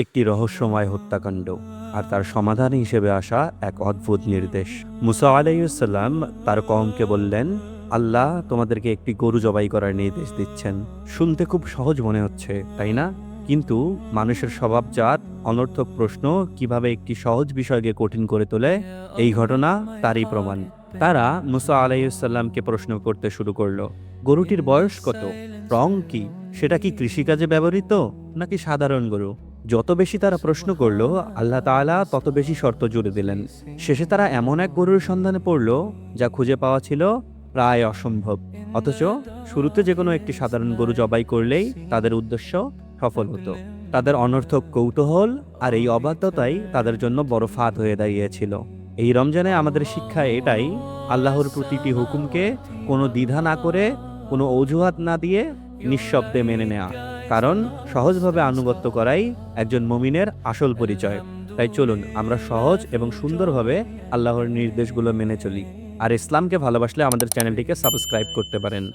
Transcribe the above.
একটি রহস্যময় হত্যাকাণ্ড আর তার সমাধান হিসেবে আসা এক অদ্ভুত নির্দেশ। মুসা আলাইহিসসালাম তার কওমকে বললেন, আল্লাহ তোমাদেরকে একটি গরু জবাই করার নির্দেশ দিচ্ছেন। শুনতে খুব সহজ মনে হচ্ছে, তাই না? কিন্তু মানুষের স্বভাবজাত অনর্থক প্রশ্ন কিভাবে একটি সহজ বিষয়কে কঠিন করে তোলে, এই ঘটনা তারই প্রমাণ। তারা মুসা আলাইহিসসালামকে প্রশ্ন করতে শুরু করলো, গরুটির বয়স কত, রং কি, সেটা কি কৃষিকাজে ব্যবহৃত নাকি সাধারণ গরু? যত বেশি তারা প্রশ্ন করলো, আল্লাহ তাআলা তত বেশি শর্ত জুড়ে দিলেন। শেষে তারা এমন এক গরুর সন্ধানে পড়ল যা খুঁজে পাওয়া ছিল প্রায় অসম্ভব। অথচ শুরুতে যে কোনো একটি সাধারণ গরু জবাই করলেই তাদের উদ্দেশ্য সফল হতো। তাদের অনর্থক কৌতূহল আর এই অবাধ্যতাই তাদের জন্য বড় ফাঁদ হয়ে দাঁড়িয়েছিল। এই রমজানে আমাদের শিক্ষা এটাই, আল্লাহর প্রতিটি হুকুমকে কোনো দ্বিধা না করে, কোনো অজুহাত না দিয়ে নিঃশব্দে মেনে নেওয়া। কারণ সহজভাবে আনুগত্য করাই একজন মুমিনের আসল পরিচয়। তাই চলুন আমরা সহজ এবং সুন্দরভাবে আল্লাহর নির্দেশগুলো মেনে চলি। আর ইসলামকে ভালোবাসলে আমাদের চ্যানেলটিকে সাবস্ক্রাইব করতে পারেন।